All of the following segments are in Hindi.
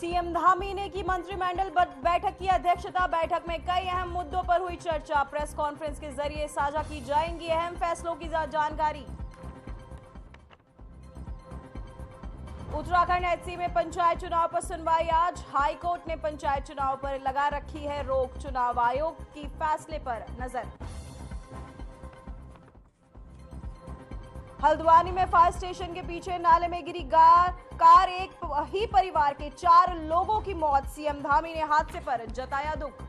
सीएम धामी ने की मंत्रिमंडल बैठक की अध्यक्षता। बैठक में कई अहम मुद्दों पर हुई चर्चा। प्रेस कॉन्फ्रेंस के जरिए साझा की जाएंगी अहम फैसलों की जानकारी। उत्तराखंड एचसी में पंचायत चुनाव पर सुनवाई आज। हाईकोर्ट ने पंचायत चुनाव पर लगा रखी है रोक। चुनाव आयोग की फैसले पर नजर। हल्द्वानी में फायर स्टेशन के पीछे नाले में गिरी कार, एक ही परिवार के 4 लोगों की मौत। सीएम धामी ने हादसे पर जताया दुख।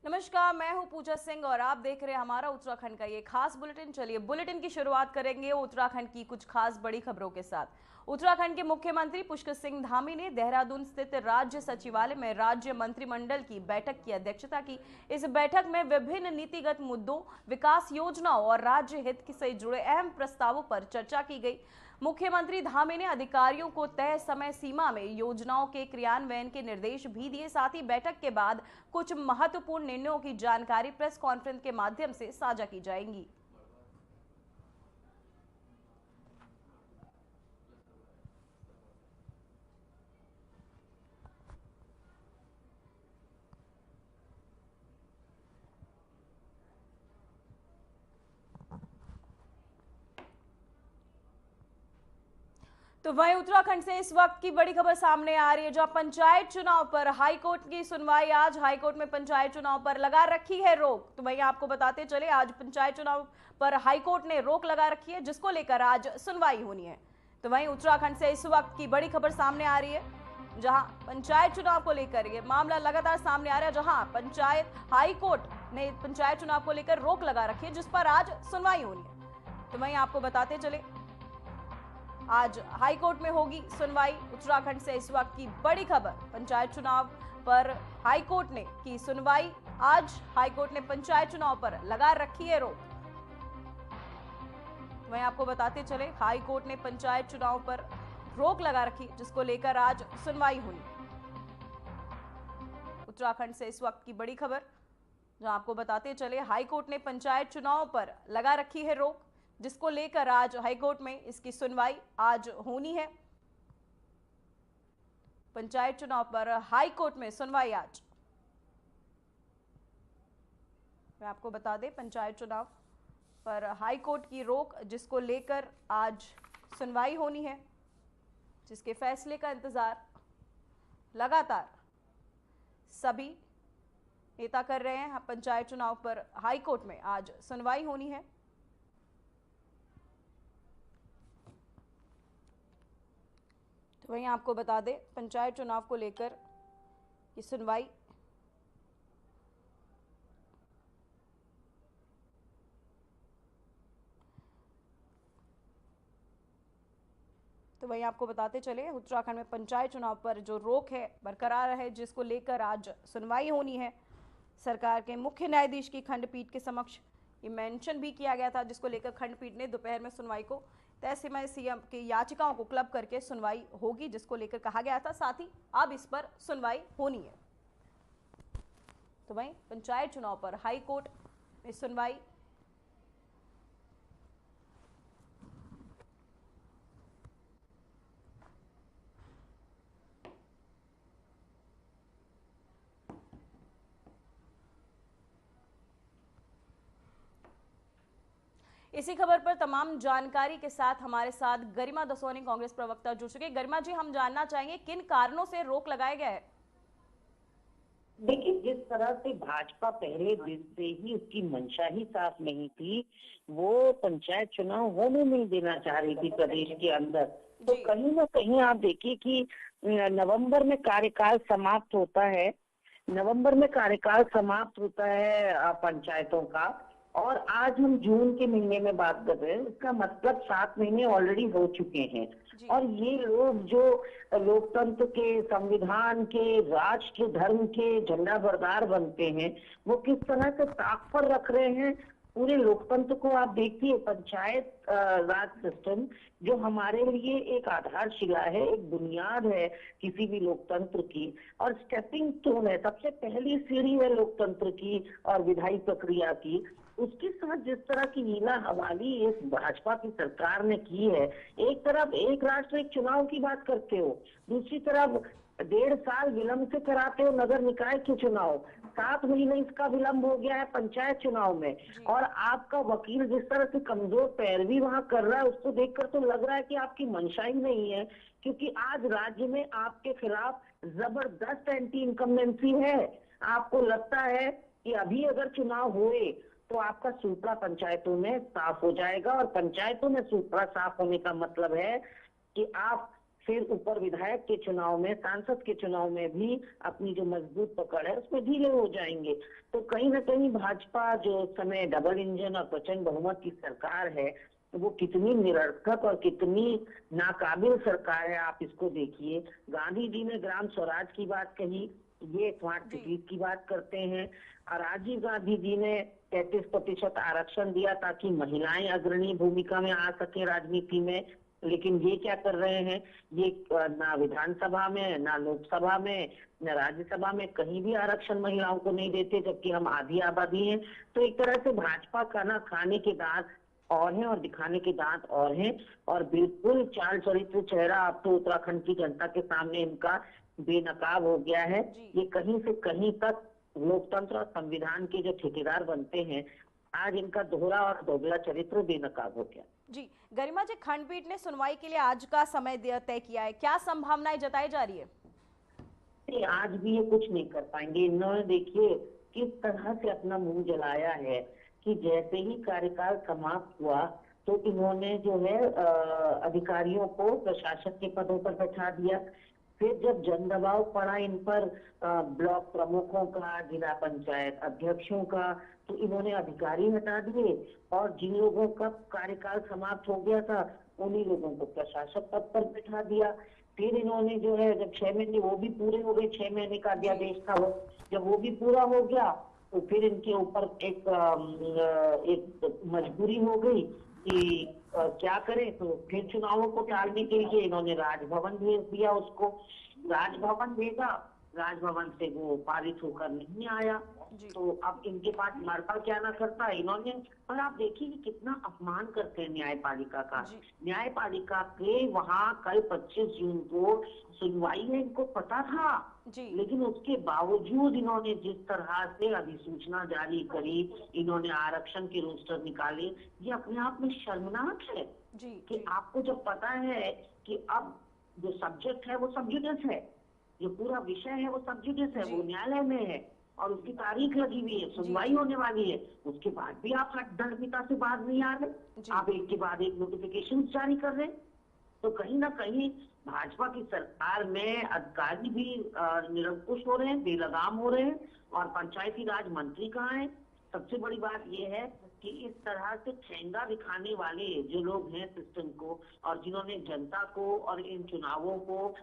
नमस्कार, मैं हूं पूजा सिंह और आप देख रहे हैं हमारा उत्तराखंड का ये खास बुलेटिन। चलिए बुलेटिन की शुरुआत करेंगे उत्तराखंड की कुछ खास बड़ी खबरों के साथ। उत्तराखंड के मुख्यमंत्री पुष्कर सिंह धामी ने देहरादून स्थित राज्य सचिवालय में राज्य मंत्रिमंडल की बैठक की अध्यक्षता की। इस बैठक में विभिन्न नीतिगत मुद्दों, विकास योजनाओं और राज्य हित से जुड़े अहम प्रस्तावों पर चर्चा की गई। मुख्यमंत्री धामी ने अधिकारियों को तय समय सीमा में योजनाओं के क्रियान्वयन के निर्देश भी दिए। साथ ही बैठक के बाद कुछ महत्वपूर्ण निर्णयों की जानकारी प्रेस कॉन्फ्रेंस के माध्यम से साझा की जाएंगी। तो वहीं उत्तराखंड से इस वक्त की बड़ी खबर सामने आ रही है, जहां पंचायत चुनाव पर हाईकोर्ट की सुनवाई आज। हाईकोर्ट में पंचायत चुनाव पर लगा रखी है रोक। तो वहीं आपको बताते चले, आज पंचायत चुनाव पर हाईकोर्ट ने रोक लगा रखी है, जिसको लेकर आज सुनवाई होनी है। तो वहीं उत्तराखंड से इस वक्त की बड़ी खबर सामने आ रही है, जहां पंचायत चुनाव को लेकर ये मामला लगातार सामने आ रहा है, जहां हाईकोर्ट ने पंचायत चुनाव को लेकर रोक लगा रखी है, जिस पर आज सुनवाई होनी है। तो वहीं आपको बताते चले, आज हाईकोर्ट में होगी सुनवाई। उत्तराखंड से इस वक्त की बड़ी खबर, पंचायत चुनाव पर हाईकोर्ट ने की सुनवाई। आज हाईकोर्ट ने पंचायत चुनाव पर लगा रखी है रोक। वहीं आपको बताते चले, हाईकोर्ट ने पंचायत चुनाव पर रोक लगा रखी, जिसको लेकर आज सुनवाई हुई। उत्तराखंड से इस वक्त की बड़ी खबर, जहां आपको बताते चले, हाईकोर्ट ने पंचायत चुनाव पर लगा रखी है रोक, जिसको लेकर आज हाईकोर्ट में इसकी सुनवाई आज होनी है। पंचायत चुनाव पर हाईकोर्ट में सुनवाई आज। मैं आपको बता दें, पंचायत चुनाव पर हाईकोर्ट की रोक, जिसको लेकर आज सुनवाई होनी है, जिसके फैसले का इंतजार लगातार सभी नेता कर रहे हैं। पंचायत चुनाव पर हाईकोर्ट में आज सुनवाई होनी है। तो वहीं आपको बता दें, पंचायत चुनाव को लेकर ये सुनवाई तो वहीं आपको बताते चले, उत्तराखंड में पंचायत चुनाव पर जो रोक है बरकरार है, जिसको लेकर आज सुनवाई होनी है। सरकार के मुख्य न्यायाधीश की खंडपीठ के समक्ष ये मेंशन भी किया गया था, जिसको लेकर खंडपीठ ने दोपहर में सुनवाई को तय समय सीएम की याचिकाओं को क्लब करके सुनवाई होगी, जिसको लेकर कहा गया था। साथ ही अब इस पर सुनवाई होनी है। तो वहीं पंचायत चुनाव पर हाईकोर्ट में सुनवाई इसी खबर पर तमाम जानकारी के साथ हमारे साथ गरिमा दसोनी, कांग्रेस प्रवक्ता, जुड़ चुके। गरिमा जी, हम जानना चाहेंगे किन कारणों से रोक लगाया गया है? देखिए, जिस तरह से भाजपा पहले दिन से ही उसकी मंशा ही साफ नहीं थी, वो पंचायत चुनाव होने नहीं देना चाह रही थी प्रदेश के अंदर। तो कहीं ना कहीं आप देखिए कि नवंबर में कार्यकाल समाप्त होता है, पंचायतों का, और आज हम जून के महीने में बात कर रहे हैं। इसका मतलब 7 महीने ऑलरेडी हो चुके हैं। और ये लोग जो लोकतंत्र के, संविधान के, राष्ट्र धर्म के झंडा बरदार बनते हैं, वो किस तरह से ताक पर रख रहे हैं पूरे लोकतंत्र को आप देखिए, पंचायत राज सिस्टम जो हमारे लिए एक आधारशिला है, एक बुनियाद है किसी भी लोकतंत्र की, और स्टेपिंग स्टोन है, सबसे पहली सीढ़ी है लोकतंत्र की और विधायी प्रक्रिया की। उसके साथ जिस तरह की हीला हवाली इस भाजपा की सरकार ने की है, एक तरफ एक राष्ट्र एक चुनाव की बात करते हो, दूसरी तरफ 1.5 साल विलंब से कराते हो नगर निकाय के चुनाव, 7 महीने इसका विलंब हो गया है पंचायत चुनाव में, और आपका वकील जिस तरह से कमजोर पैरवी वहां कर रहा है, उसको देखकर तो लग रहा है कि आपकी मंशा ही नहीं है, क्योंकि आज राज्य में आपके खिलाफ जबरदस्त एंटी इनकम्बेंसी है। आपको लगता है कि अभी अगर चुनाव हुए तो आपका सूपड़ा पंचायतों में साफ हो जाएगा, और पंचायतों में सूपड़ा साफ होने का मतलब है कि आप फिर ऊपर विधायक के चुनाव में, सांसद के चुनाव में भी अपनी जो मजबूत पकड़ है उसमें ढीले हो जाएंगे। तो कहीं ना कहीं भाजपा जो समय डबल इंजन और प्रचंड बहुमत की सरकार है, वो कितनी निरर्थक और कितनी नाकाबिल सरकार है, आप इसको देखिए। गांधी जी ने ग्राम स्वराज की बात कही, ये स्मार्ट सिटीज की बात करते हैं, और राजीव गांधी जी ने 33% आरक्षण दिया ताकि महिलाएं अग्रणी भूमिका में आ सके राजनीति में। लेकिन ये क्या कर रहे हैं, ये ना विधानसभा में, ना लोकसभा में, ना राज्यसभा में कहीं भी आरक्षण महिलाओं को नहीं देते, जबकि हम आधी आबादी हैं। तो एक तरह से भाजपा का ना खाने के दांत और हैं और दिखाने के दांत और हैं, और बिल्कुल चाल चरित्र चेहरा अब तो उत्तराखंड की जनता के सामने इनका बेनकाब हो गया है। ये कहीं से कहीं तक लोकतंत्र और संविधान के जो ठेकेदार बनते हैं, आज इनका दोहरा और दोगला चरित्र बेनकाब हो गया। जी गरिमा जी, खंडपीठ ने सुनवाई के लिए आज का समय तय किया है, क्या संभावनाएं जताई जा रही है? आज भी ये कुछ नहीं कर पाएंगे। इन्होंने देखिए किस तरह से अपना मुंह जलाया है कि जैसे ही कार्यकाल समाप्त हुआ तो इन्होंने जो है अधिकारियों को प्रशासक के पदों पर बैठा दिया। फिर जब जन दबाव पड़ा इन पर ब्लॉक प्रमुखों का, जिला पंचायत अध्यक्षों का, तो इन्होंने अधिकारी हटा दिए, और जिन लोगों का कार्यकाल समाप्त हो गया था उन्हीं लोगों को प्रशासक पद पर बैठा दिया। फिर इन्होंने जो है जब 6 महीने वो भी पूरे हो गए, 6 महीने का अध्यादेश था वो, जब वो भी पूरा हो गया तो फिर इनके ऊपर एक मजबूरी हो गई कि क्या करें। तो फिर चुनावों को टालने के लिए इन्होंने राजभवन भेज दिया उसको। राजभवन भेजा, राजभवन से वो पारित होकर नहीं आया, तो अब इनके पास मरता क्या ना करता इन्होंने। पर आप देखिए कि कितना अपमान करते हैं न्यायपालिका का। न्यायपालिका के वहाँ कल 25 जून को सुनवाई है, इनको पता था, लेकिन उसके बावजूद इन्होंने जिस तरह से अधिसूचना जारी करी, इन्होंने आरक्षण के रोस्टर निकाले, ये अपने आप में शर्मनाक है कि आपको जब पता है कि अब जो सब्जेक्ट है वो सब जुडिस है, जो पूरा विषय है वो सब जुडिस है, वो न्यायालय में है और उसकी तारीख लगी हुई है, सुनवाई होने वाली है, उसके बाद भी आप दृढ़ता से बात नहीं आ रहे, आप एक के बाद एक नोटिफिकेशन जारी कर रहे हैं। तो कहीं ना कहीं भाजपा की सरकार में अधिकारी भी निरंकुश हो रहे हैं, बेलगाम हो रहे हैं, और पंचायती राज मंत्री कहाँ है। सबसे बड़ी बात यह है कि इस तरह से ठेंगा दिखाने वाले जो लोग हैं सिस्टम को, और जिन्होंने जनता को और इन चुनावों को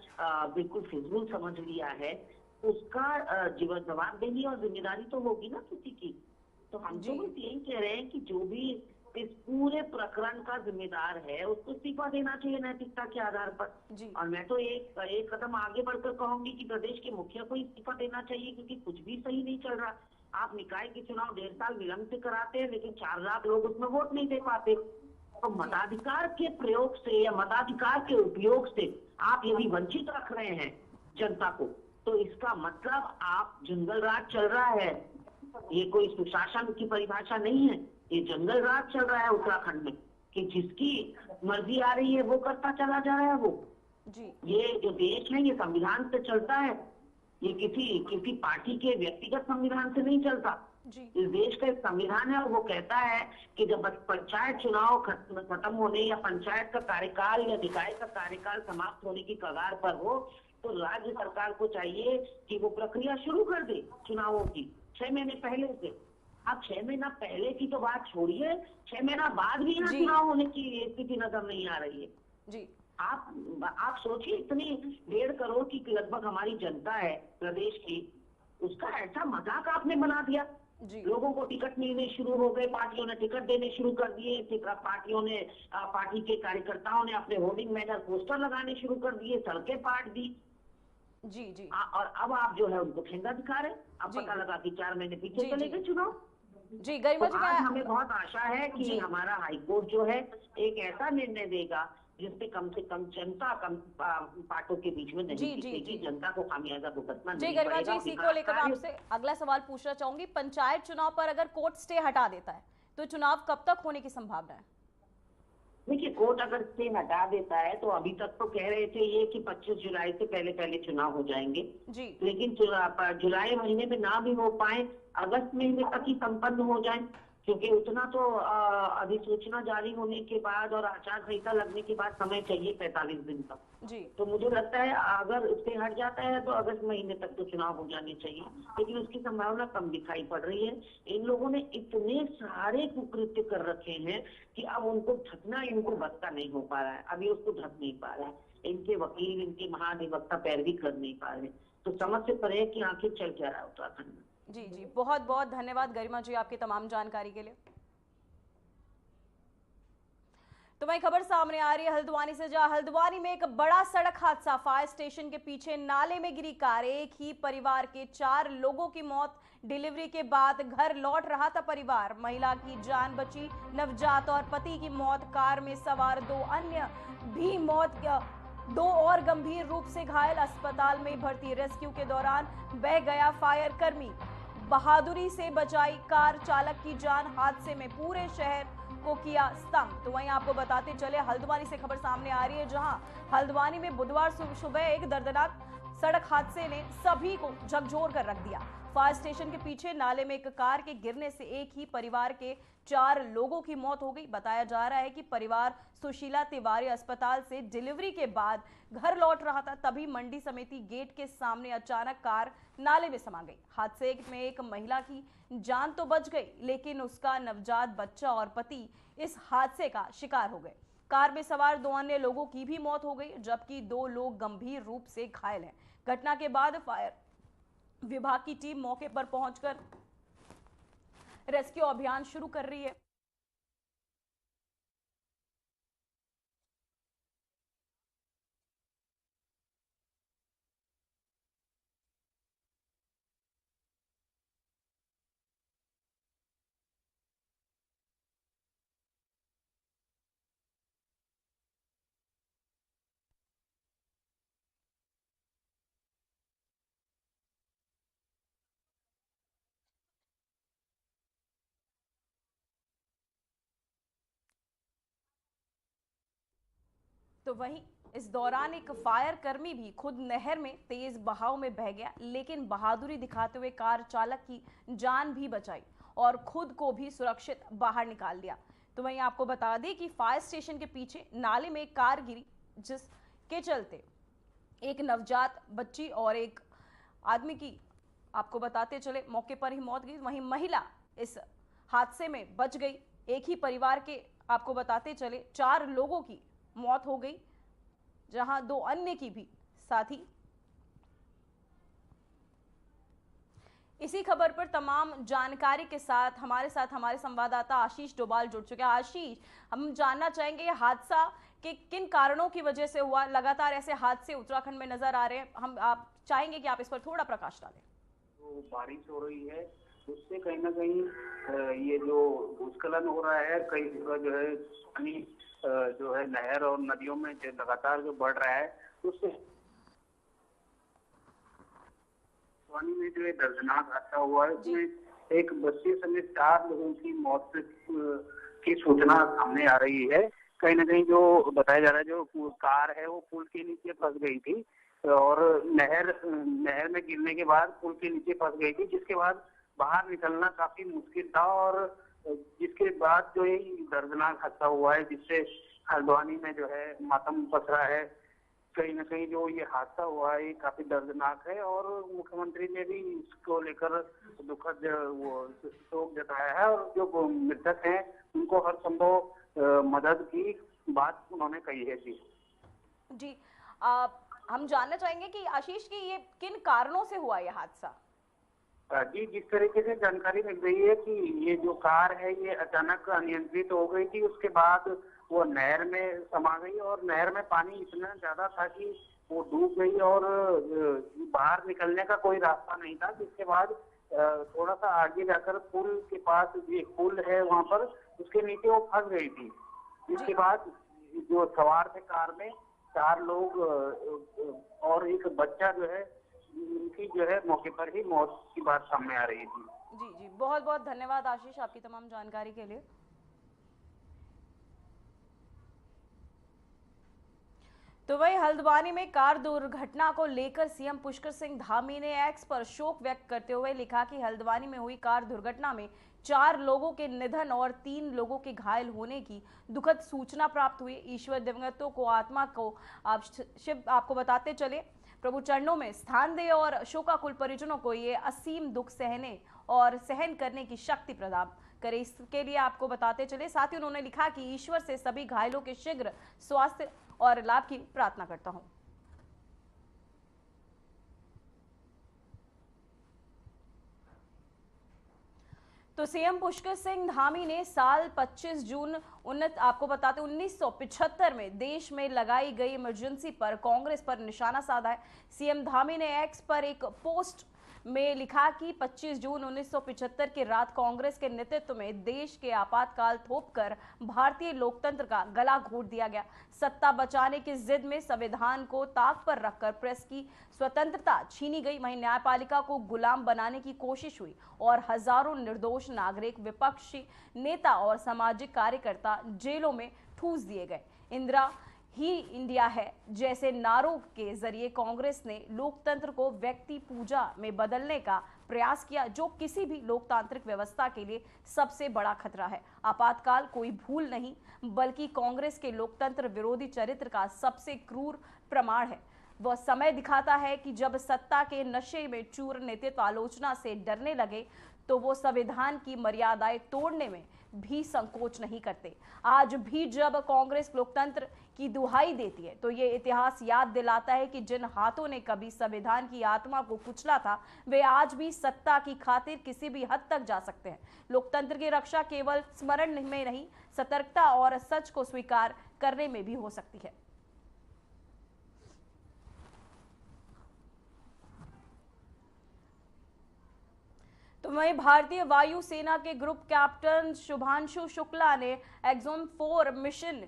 बिल्कुल फिजूल समझ लिया है, उसका जीवन जवाबदेही और जिम्मेदारी तो होगी ना किसी की। तो हम तो बस यही कह रहे हैं कि जो भी इस पूरे प्रकरण का जिम्मेदार है उसको इस्तीफा देना चाहिए नैतिकता के आधार पर। और मैं तो एक कदम आगे बढ़कर कहूंगी कि प्रदेश के मुखिया को इस्तीफा देना चाहिए, क्योंकि कुछ भी सही नहीं चल रहा। आप निकाय के चुनाव 1.5 साल विलंब से कराते हैं, लेकिन 4 लाख लोग उसमें वोट नहीं दे पाते। तो मताधिकार के प्रयोग से या मताधिकार के उपयोग से आप यदि वंचित रख रहे हैं जनता को, तो इसका मतलब आप जंगल राज चल रहा है। ये कोई सुशासन की परिभाषा नहीं है, ये जंगल राज चल रहा है उत्तराखंड में, कि जिसकी मर्जी आ रही है वो करता चला जा रहा है वो। ये जो देश है ये संविधान से चलता है, ये किसी पार्टी के व्यक्तिगत संविधान से नहीं चलता। इस देश का एक संविधान है और वो कहता है कि जब पंचायत चुनाव खत्म होने या पंचायत का कार्यकाल या निकाय का कार्यकाल समाप्त होने की कगार पर हो, तो राज्य सरकार को चाहिए कि वो प्रक्रिया शुरू कर दे चुनावों की 6 महीने पहले से। अब 6 महीना पहले की तो बात छोड़िए, 6 महीना बाद भी यहाँ चुनाव होने की स्थिति नजर नहीं आ रही है। आप सोचिए, इतनी 1.5 करोड़ की लगभग हमारी जनता है प्रदेश की, उसका ऐसा मजाक आपने बना दिया जी लोगों को टिकट मिलने शुरू हो गए, पार्टियों ने टिकट देने शुरू कर दिए, पार्टियों ने पार्टी के कार्यकर्ताओं ने अपने होर्डिंग बैनर पोस्टर लगाने शुरू कर दिए, सड़कें पाट दी। जी जी और अब आप जो है उनको ठेंगा दिखा रहे हैं। अब जी पता लगा कि 4 महीने पीछे जी चले जी गए चुनाव। जी तो गरिमा जी आज मैं हमें बहुत आशा है कि जी हमारा हाईकोर्ट जो है एक ऐसा निर्णय देगा जिससे कम से कम जनता कम पार्टों के बीच में नहीं जी जी टिकेगी, जी जनता को खामियाजा भुगतना जी नहीं गरिमा जी, पड़ेगा। इसी को विकास लेकर मैं कार्य, आपसे अगला सवाल पूछना चाहूंगी। पंचायत चुनाव पर अगर कोर्ट स्टे हटा देता है तो चुनाव कब तक होने की संभावना है? देखिए कोर्ट अगर स्टे हटा देता है तो अभी तक तो कह रहे थे ये कि 25 जुलाई से पहले पहले चुनाव हो जाएंगे, जी लेकिन जुलाई महीने में ना भी हो पाए, अगस्त महीने तक ही संपन्न हो जाए, क्योंकि उतना तो अधिसूचना जारी होने के बाद और आचार संहिता लगने के बाद समय चाहिए 45 दिन तक। जी तो मुझे लगता है अगर उससे हट जाता है तो अगस्त महीने तक तो चुनाव हो जाने चाहिए, लेकिन उसकी संभावना कम दिखाई पड़ रही है। इन लोगों ने इतने सारे कुकृत्य कर रखे हैं कि अब उनको ढकना इनको बस का नहीं हो पा रहा है, अभी उसको ढक नहीं पा रहा है। इनके वकील, इनके महाधिवक्ता पैरवी कर नहीं पा रहे, तो समझ से परे है कि आखिर चल क्या रहा है उत्तराखंड में। जी जी बहुत बहुत धन्यवाद गरिमा जी आपकी तमाम जानकारी के लिए। तो वही खबर सामने आ रही है हल्द्वानी से, जहां हल्द्वानी में एक बड़ा सड़क हादसा। फायर स्टेशन के पीछे नाले में गिरी कार, एक ही परिवार के 4 लोगों की मौत। डिलीवरी के बाद घर लौट रहा था परिवार, महिला की जान बची, नवजात और पति की मौत। कार में सवार 2 अन्य भी मौत, 2 और गंभीर रूप से घायल, अस्पताल में भर्ती। रेस्क्यू के दौरान बह गया फायर कर्मी, बहादुरी से बचाई कार चालक की जान। हादसे में पूरे शहर को किया स्तंभ। तो वहीं आपको बताते चले हल्द्वानी से खबर सामने आ रही है, जहां हल्द्वानी में बुधवार सुबह एक दर्दनाक सड़क हादसे ने सभी को झकझोर कर रख दिया। फायर स्टेशन के पीछे नाले में एक कार के गिरने से एक ही परिवार के 4 लोगों की मौत हो गई। बताया जा रहा है कि परिवार सुशीला तिवारी अस्पताल से डिलीवरी के बाद घर लौट रहा था, तभी मंडी समिति गेट के सामने अचानक कार नाले में समा गई। हादसे में एक महिला की जान तो बच गई, लेकिन उसका नवजात बच्चा और पति इस हादसे का शिकार हो गए। कार में सवार 2 अन्य लोगों की भी मौत हो गई, जबकि 2 लोग गंभीर रूप से घायल हैं। घटना के बाद फायर विभाग की टीम मौके पर पहुंचकर रेस्क्यू अभियान शुरू कर रही है। तो वहीं इस दौरान एक फायर कर्मी भी खुद नहर में तेज बहाव में बह गया, लेकिन बहादुरी दिखाते हुए कार चालक की जान भी बचाई और खुद को भी सुरक्षित बाहर निकाल लिया। तो वहीं आपको बता दें कि फायर स्टेशन के पीछे नाले में एक कार गिरी, जिसके चलते एक नवजात बच्ची और एक आदमी की आपको बताते चले मौके पर ही मौत गई। वहीं महिला इस हादसे में बच गई। एक ही परिवार के आपको बताते चले 4 लोगों की मौत हो गई, जहां 2 अन्य की भी साथ ही। इसी खबर पर तमाम जानकारी के साथ हमारे संवाददाता आशीष डोभाल जुड़ चुके हैं। आशीष, हम जानना चाहेंगे ये हादसा कि किन कारणों की वजह से हुआ। लगातार ऐसे हादसे उत्तराखंड में नजर आ रहे हैं, हम आप चाहेंगे कि आप इस पर थोड़ा प्रकाश डालें। तो बारिश हो रही है, उससे कहीं ना कहीं ये जो भूस्खलन हो रहा है, कई जगह जो है पानी जो है नहर और नदियों में जो लगातार जो बढ़ रहा है, उससे पानी में जो है दर्दनाक हादसा हुआ है। उसमें एक बच्चे समेत 4 लोगों की मौत की सूचना सामने आ रही है। कहीं ना कहीं जो बताया जा रहा है, जो कार है वो पुल के नीचे फंस गई थी और नहर में गिरने के बाद पुल के नीचे फंस गई थी, जिसके बाद बाहर निकलना काफी मुश्किल था और जिसके बाद जो ये दर्दनाक हादसा हुआ है, जिससे हल्द्वानी में जो है मातम पसरा है। कहीं ना कहीं जो ये हादसा हुआ है ये काफी दर्दनाक है और मुख्यमंत्री ने भी इसको लेकर दुखद वो शोक जताया है और जो मृतक हैं उनको हर संभव मदद की बात उन्होंने कही है। जी हम जानना चाहेंगे कि आशीष की ये किन कारणों से हुआ यह हादसा। जी, जिस तरीके से जानकारी मिल रही है कि ये जो कार है ये अचानक अनियंत्रित हो गई थी, उसके बाद वो नहर में समा गई और नहर में पानी इतना ज्यादा था कि वो डूब गई और बाहर निकलने का कोई रास्ता नहीं था। जिसके बाद थोड़ा सा आगे जाकर पुल के पास एक पुल है वहां पर, उसके नीचे वो फंस गई थी। जिसके बाद जो सवार थे कार में 4 लोग और एक बच्चा जो है, उनकी जो है मौके पर ही मौत की बात सामने आ रही थी। जी जी, बहुत बहुत धन्यवाद आशीष आपकी तमाम जानकारी के लिए। तो वही हल्द्वानी में कार दुर्घटना को लेकर सीएम पुष्कर सिंह धामी ने एक्स पर शोक व्यक्त करते हुए लिखा कि हल्द्वानी में हुई कार दुर्घटना में 4 लोगों के निधन और 3 लोगों के घायल होने की दुखद सूचना प्राप्त हुई। ईश्वर दिवंगतों को आत्मा को आप शिव आपको बताते चले प्रभु चरणों में स्थान दे और शोकाकुल परिजनों को ये असीम दुख सहने और सहन करने की शक्ति प्रदान करे, इसके लिए आपको बताते चले। साथ ही उन्होंने लिखा कि ईश्वर से सभी घायलों के शीघ्र स्वास्थ्य और लाभ की प्रार्थना करता हूं। तो सीएम पुष्कर सिंह धामी ने साल 25 जून आपको बताते 1975 में देश में लगाई गई इमरजेंसी पर कांग्रेस पर निशाना साधा है। सीएम धामी ने एक्स पर एक पोस्ट में लिखा कि 25 जून 1975 की रात कांग्रेस के नेतृत्व में देश के आपातकाल थोपकर भारतीय लोकतंत्र का गला घोट दिया गया। सत्ता बचाने की जिद में संविधान को ताक पर रखकर प्रेस की स्वतंत्रता छीनी गई। वहीं न्यायपालिका को गुलाम बनाने की कोशिश हुई और हजारों निर्दोष नागरिक, विपक्षी नेता और सामाजिक कार्यकर्ता जेलों में ठूस दिए गए। इंदिरा ही इंडिया है जैसे नारों के जरिए कांग्रेस ने लोकतंत्र को व्यक्ति पूजा में बदलने का प्रयास किया, जो किसी भी लोकतांत्रिक व्यवस्था के लिए सबसे बड़ा खतरा है। आपातकाल कोई भूल नहीं, बल्कि कांग्रेस के लोकतंत्र विरोधी चरित्र का सबसे क्रूर प्रमाण है। वह समय दिखाता है कि जब सत्ता के नशे में चूर नेतृत्व आलोचना से डरने लगे तो वो संविधान की मर्यादाएं तोड़ने में भी संकोच नहीं करते। आज भी जब कांग्रेस लोकतंत्र की दुहाई देती है तो ये इतिहास याद दिलाता है कि जिन हाथों ने कभी संविधान की आत्मा को कुचला था, वे आज भी सत्ता की खातिर किसी भी हद तक जा सकते हैं। लोकतंत्र की रक्षा केवल स्मरण में नहीं, सतर्कता और सच को स्वीकार करने में भी हो सकती है। तो वहीं भारतीय वायुसेना के ग्रुप कैप्टन शुभांशु शुक्ला ने एक्सोम 4 मिशन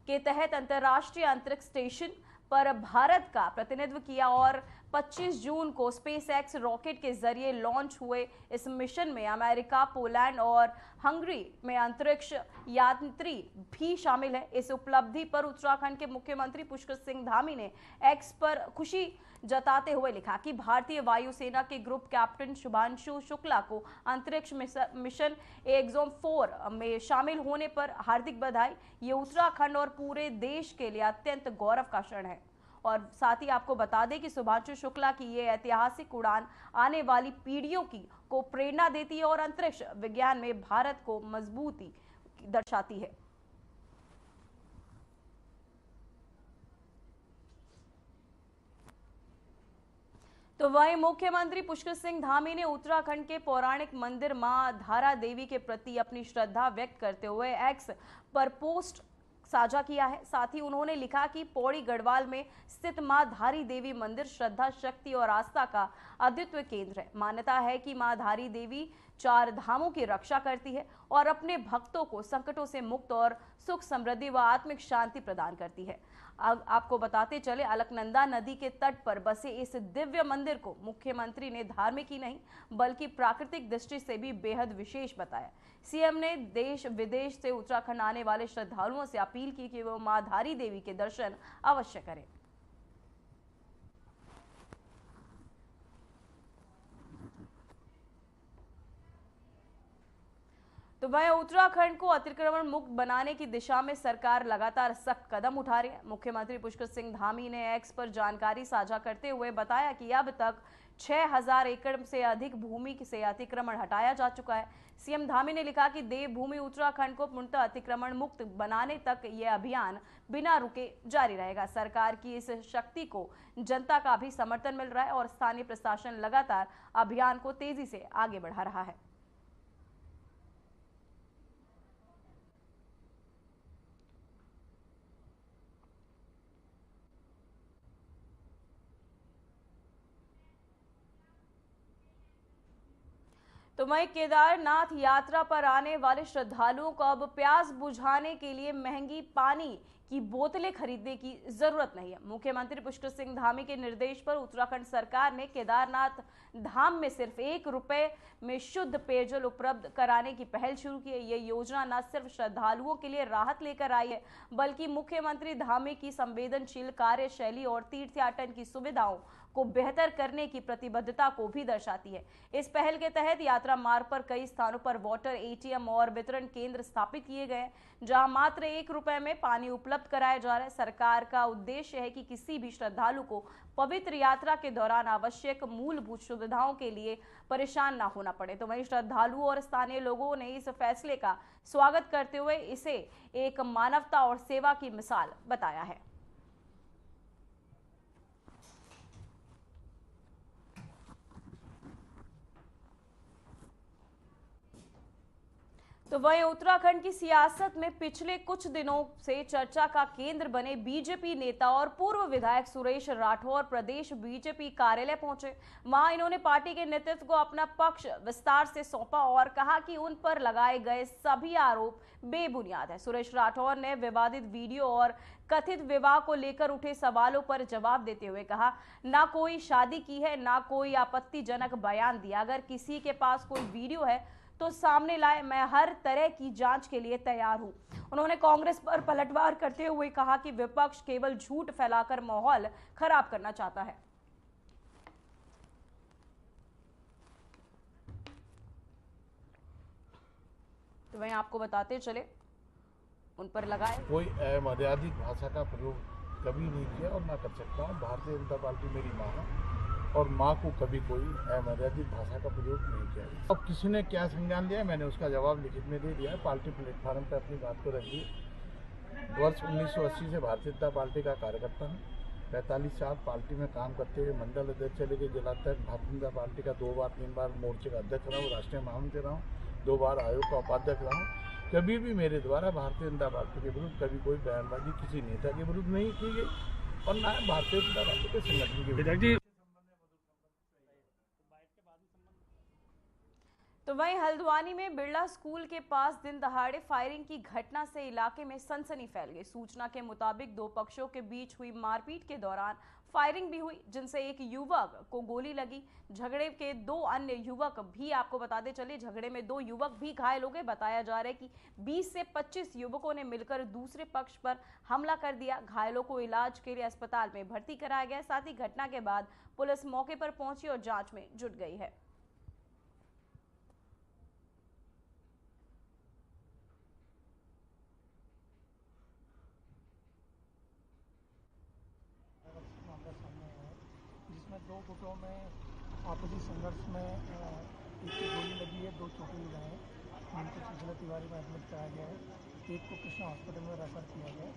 के तहत अंतर्राष्ट्रीय अंतरिक्ष स्टेशन पर भारत का प्रतिनिधित्व किया और 25 जून को स्पेस एक्स रॉकेट के जरिए लॉन्च हुए इस मिशन में अमेरिका, पोलैंड और हंगरी में अंतरिक्ष यात्री भी शामिल है। इस उपलब्धि पर उत्तराखंड के मुख्यमंत्री पुष्कर सिंह धामी ने एक्स पर खुशी जताते हुए लिखा कि भारतीय वायुसेना के ग्रुप कैप्टन शुभांशु शुक्ला को अंतरिक्ष मिशन एक्सोम 4 में शामिल होने पर हार्दिक बधाई। ये उत्तराखंड और पूरे देश के लिए अत्यंत गौरव का क्षण है। और साथ ही आपको बता दें कि शुभांशु शुक्ला की ये ऐतिहासिक उड़ान आने वाली पीढ़ियों को प्रेरणा देती है और अंतरिक्ष विज्ञान में भारत को मजबूती दर्शाती है। तो वहीं मुख्यमंत्री पुष्कर सिंह धामी ने उत्तराखंड के पौराणिक मंदिर मां धारा देवी के प्रति अपनी श्रद्धा व्यक्त करते हुए एक्स पर पोस्ट साझा किया है। साथ ही उन्होंने लिखा कि पौड़ी गढ़वाल में स्थित मां धारी देवी मंदिर श्रद्धा, शक्ति और आस्था का अद्वितीय केंद्र है। मान्यता है कि मां धारी देवी 4 धामों की रक्षा करती है और अपने भक्तों को संकटों से मुक्त और सुख, समृद्धि व आत्मिक शांति प्रदान करती है। आपको बताते चले, अलकनंदा नदी के तट पर बसे इस दिव्य मंदिर को मुख्यमंत्री ने धार्मिक ही नहीं बल्कि प्राकृतिक दृष्टि से भी बेहद विशेष बताया। सीएम ने देश विदेश से उत्तराखंड आने वाले श्रद्धालुओं से अपील की कि वो मां धारी देवी के दर्शन अवश्य करें। तो तो वहीं उत्तराखंड को अतिक्रमण मुक्त बनाने की दिशा में सरकार लगातार सख्त कदम उठा रही है। मुख्यमंत्री पुष्कर सिंह धामी ने एक्स पर जानकारी साझा करते हुए बताया कि अब तक 6000 एकड़ से अधिक भूमि से अतिक्रमण हटाया जा चुका है। सीएम धामी ने लिखा कि देवभूमि उत्तराखंड को पूर्णतः अतिक्रमण मुक्त बनाने तक यह अभियान बिना रुके जारी रहेगा। सरकार की इस शक्ति को जनता का भी समर्थन मिल रहा है और स्थानीय प्रशासन लगातार अभियान को तेजी से आगे बढ़ा रहा है। तो वहीं केदारनाथ यात्रा पर आने वाले श्रद्धालुओं को अब प्यास बुझाने के लिए महंगी पानी की बोतलें खरीदने की जरूरत नहीं है। मुख्यमंत्री पुष्कर सिंह धामी के निर्देश पर उत्तराखंड सरकार ने केदारनाथ धाम में सिर्फ ₹1 में शुद्ध पेयजल उपलब्ध कराने की पहल शुरू की है। ये योजना न सिर्फ श्रद्धालुओं के लिए राहत लेकर आई है, बल्कि मुख्यमंत्री धामी की संवेदनशील कार्यशैली और तीर्थयाटन की सुविधाओं को बेहतर करने की प्रतिबद्धता को भी दर्शाती है। इस पहल के तहत यात्रा मार्ग पर कई स्थानों पर वाटर एटीएम और वितरण केंद्र स्थापित किए गए हैं, जहां मात्र ₹1 में पानी उपलब्ध कराया जा रहा है। सरकार का उद्देश्य है कि किसी भी श्रद्धालु को पवित्र यात्रा के दौरान आवश्यक मूलभूत सुविधाओं के लिए परेशान ना होना पड़े। तो वहीं श्रद्धालुओं और स्थानीय लोगों ने इस फैसले का स्वागत करते हुए इसे एक मानवता और सेवा की मिसाल बताया है। तो वहीं उत्तराखंड की सियासत में पिछले कुछ दिनों से चर्चा का केंद्र बने बीजेपी नेता और पूर्व विधायक सुरेश राठौर प्रदेश बीजेपी कार्यालय पहुंचे। वहां इन्होंने पार्टी के नेतृत्व को अपना पक्ष विस्तार से सौंपा और कहा कि उन पर लगाए गए सभी आरोप बेबुनियाद है। सुरेश राठौर ने विवादित वीडियो और कथित विवाह को लेकर उठे सवालों पर जवाब देते हुए कहा, ना कोई शादी की है, ना कोई आपत्तिजनक बयान दिया। अगर किसी के पास कोई वीडियो है तो सामने लाए, मैं हर तरह की जांच के लिए तैयार हूं। उन्होंने कांग्रेस पर पलटवार करते हुए कहा कि विपक्ष केवल झूठ फैलाकर माहौल खराब करना चाहता है। तो वहीं आपको बताते चले, उन पर लगाए कोई अमर्यादित भाषा का प्रयोग कभी नहीं किया और ना कर सकता हूँ। भारतीय जनता पार्टी मेरी माँ है और माँ को कभी कोई अमर्यादित भाषा का प्रयोग नहीं किया। अब किसी ने क्या संज्ञान लिया, मैंने उसका जवाब लिखित में दे दिया है। पार्टी प्लेटफार्म पर अपनी बात को रखिए। वर्ष 1980 से भारतीय जनता पार्टी का कार्यकर्ता हूँ। 45 साल पार्टी में काम करते हुए मंडल अध्यक्ष से लेकर जिलाध्यक्ष, भारतीय जनता पार्टी का 2 बार 3 बार मोर्चे का अध्यक्ष रहा हूँ, राष्ट्रीय महामंत्री रहा हूँ, 2 बार आयोग का उपाध्यक्ष रहा हूँ। कभी भी मेरे द्वारा भारतीय जनता पार्टी के विरुद्ध कभी कोई बयानबाजी किसी नेता के विरुद्ध नहीं की गई और न भारतीय जनता पार्टी के संगठन के विरुद्ध। तो वहीं हल्द्वानी में बिरला स्कूल के पास दिन दहाड़े फायरिंग की घटना से इलाके में सनसनी फैल गई। सूचना के मुताबिक 2 पक्षों के बीच हुई मारपीट के दौरान फायरिंग भी हुई, जिनसे एक युवक को गोली लगी। झगड़े के 2 अन्य युवक भी आपको बताते चले, झगड़े में 2 युवक भी घायल हो गए। बताया जा रहा है कि 20 से 25 युवकों ने मिलकर दूसरे पक्ष पर हमला कर दिया। घायलों को इलाज के लिए अस्पताल में भर्ती कराया गया। साथ ही घटना के बाद पुलिस मौके पर पहुंची और जांच में जुट गई है। जिसमें 2 गुटों में आपसी संघर्ष में एक की गोली लगी है, 2 चोटें लगाए हैं। उनको सुशीला तिवारी में एडमिट कराया गया है, एक को कृष्णा हॉस्पिटल में रेफर किया गया है।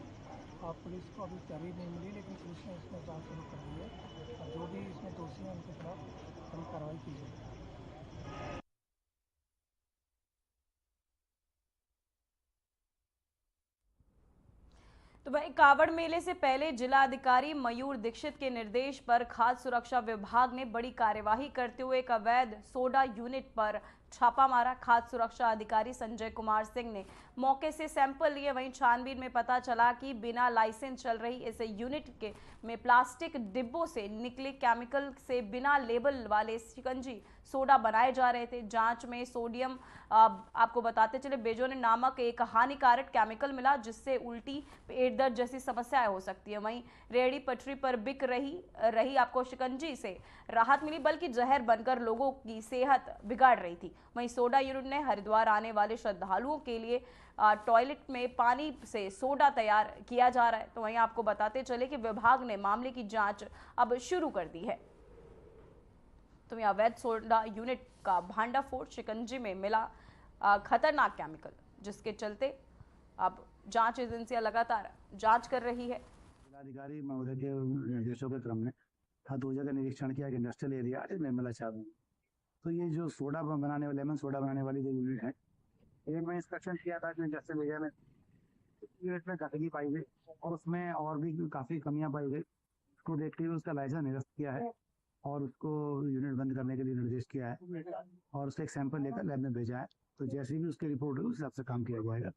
और पुलिस को अभी तहरीर नहीं मिली, लेकिन पुलिस ने इसमें जांच शुरू कर दी है और जो भी इसमें दोषी हैं उनके खिलाफ कड़ी कार्रवाई की जाएगी। तो वहीं कावड़ मेले से पहले जिलाधिकारी मयूर दीक्षित के निर्देश पर खाद्य सुरक्षा विभाग ने बड़ी कार्यवाही करते हुए एक अवैध सोडा यूनिट पर छापा मारा। खाद्य सुरक्षा अधिकारी संजय कुमार सिंह ने मौके से सैंपल लिए। वहीं छानबीन में पता चला कि बिना लाइसेंस चल रही इस यूनिट के में प्लास्टिक डिब्बों से निकले केमिकल से बिना लेबल वाले शिकंजी सोडा बनाए जा रहे थे। जांच में सोडियम आपको बताते चले बेंजोएट नामक एक हानिकारक केमिकल मिला, जिससे उल्टी, पेट दर्द जैसी समस्याएं हो सकती है। वहीं रेहड़ी पटरी पर बिक रही आपको शिकंजी से राहत मिली, बल्कि जहर बनकर लोगों की सेहत बिगाड़ रही थी। वहीं सोडा यूनिट ने हरिद्वार आने वाले श्रद्धालुओं के लिए टॉयलेट में पानी से सोडा तैयार किया जा रहा है। तो वहीं आपको बताते चले कि विभाग ने मामले की जांच अब शुरू कर दी है। तो यहाँ अवैध सोडा यूनिट का भांडाफोड़, शिकंजी में मिला खतरनाक केमिकल, जिसके चलते अब जांच एजेंसियां लगातार जांच कर रही है। जिलाधिकारी महोदय के निर्देशों के क्रम में दो जगह निरीक्षण किया, इंडस्ट्रियल एरिया निर्मला छावनी। तो ये जो सोडा बनाने वाले, लेमन सोडा बनाने वाली जो यूनिट है, एक में इंस्पेक्शन किया था इंडस्ट्रियल एरिया में, यूनिट में गंदगी पाई गई और उसमें और भी काफी कमियां पाई गई। उसको देखते हुए उसका लाइसेंस निरस्त किया है और उसको यूनिट बंद करने के लिए निर्देश किया है और उसका एक सैंपल लेकर लैब में भेजा है। तो जैसे भी उसकी रिपोर्ट हुई उस हिसाब से काम किया जाएगा।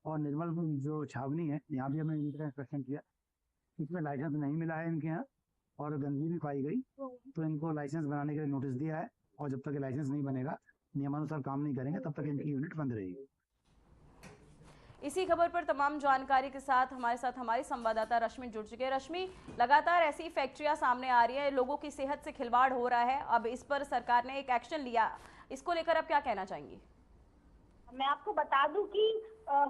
और निर्मल जो छावनी है, यहाँ भी हमने यूनिट का इंस्पेक्शन किया, इसमें लाइसेंस नहीं मिला है इनके यहाँ और गंदगी भी पाई गई। तो इनको लाइसेंस बनाने के लिए नोटिस दिया है और जब तक लाइसेंस नहीं बनेगा, नियमानुसार काम नहीं करेंगे, तब तक इनकी यूनिट बंद रहेगी। इसी खबर पर तमाम जानकारी के साथ हमारी संवाददाता रश्मि जुड़ चुके हैं। रश्मि, लगातार ऐसी फैक्ट्रियां सामने आ रही है, लोगों की सेहत से खिलवाड़ हो रहा है, अब इस पर सरकार ने एक एक्शन लिया, इसको लेकर आप क्या कहना चाहेंगी? मैं आपको बता दूं कि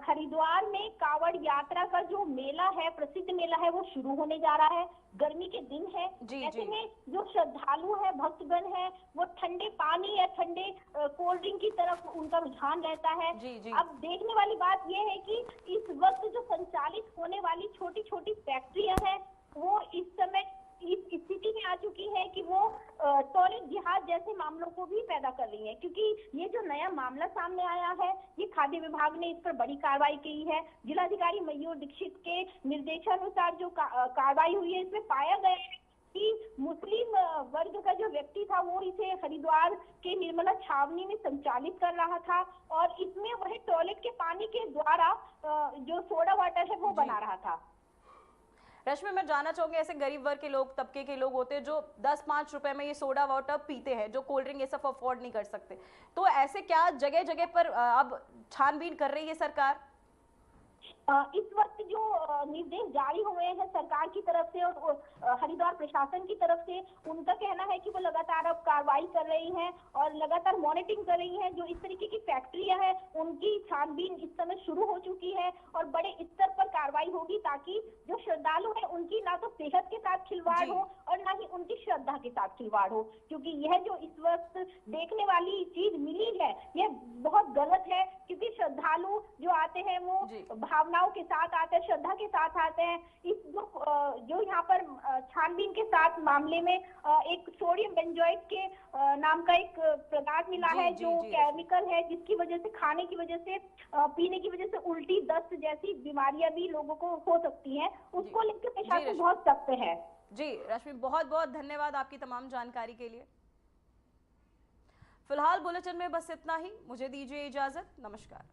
हरिद्वार में कावड़ यात्रा का जो मेला है, प्रसिद्ध मेला है, वो शुरू होने जा रहा है। गर्मी के दिन है, ऐसे में जो श्रद्धालु है, भक्तगण है, वो ठंडे पानी या ठंडे कोल्ड ड्रिंक की तरफ उनका रुझान रहता है। अब देखने वाली बात यह है कि इस वक्त जो संचालित होने वाली छोटी छोटी फैक्ट्रियां हैं, वो इस समय इस स्थिति में आ चुकी है कि वो टॉयलेट जिहाद जैसे मामलों को भी पैदा कर रही है। क्योंकि ये जो नया मामला सामने आया है, ये खाद्य विभाग ने इस पर बड़ी कार्रवाई की है। जिलाधिकारी मयूर दीक्षित के निर्देशानुसार जो कार्रवाई हुई है, इसमें पाया गया है कि मुस्लिम वर्ग का जो व्यक्ति था, वो इसे हरिद्वार के निर्मला छावनी में संचालित कर रहा था और इसमें वह टॉयलेट के पानी के द्वारा जो सोडा वाटर है वो बना रहा था। रश्मि, मैं जानना चाहूंगी, ऐसे गरीब वर्ग के लोग, तबके के लोग होते हैं जो 10-5 रुपए में ये सोडा वाटर पीते हैं, जो कोल्ड ड्रिंक ये सब अफोर्ड नहीं कर सकते, तो ऐसे क्या जगह जगह पर अब छानबीन कर रही है सरकार? इस वक्त जो निर्देश जारी हुए हैं सरकार की तरफ से और हरिद्वार प्रशासन की तरफ से, उनका कहना है कि वो लगातार अब कार्रवाई कर रही हैं और लगातार मॉनिटरिंग कर रही हैं। जो इस तरीके की फैक्ट्रियां हैं, उनकी छानबीन इस समय शुरू हो चुकी है और बड़े स्तर पर कार्रवाई होगी, ताकि जो श्रद्धालु हैं उनकी ना तो सेहत के साथ खिलवाड़ हो और ना ही उनकी श्रद्धा के साथ खिलवाड़ हो। क्योंकि यह जो इस वक्त देखने वाली चीज मिली है, यह बहुत गलत है। क्योंकि श्रद्धालु जो आते हैं वो भावनाओं के साथ आते हैं, श्रद्धा के साथ आते हैं। इस जो यहाँ पर छानबीन के साथ मामले में एक सोडियम बेंजोएट के नाम का एक पदार्थ मिला है, जो केमिकल है, जिसकी वजह से, खाने की वजह से, पीने की वजह से उल्टी, दस्त जैसी बीमारियां भी लोगों को हो सकती हैं। उसको लेकर प्रशासन बहुत सख्त है। जी रश्मि, बहुत बहुत धन्यवाद आपकी तमाम जानकारी के लिए। फिलहाल बुलेटिन में बस इतना ही, मुझे दीजिए इजाजत, नमस्कार।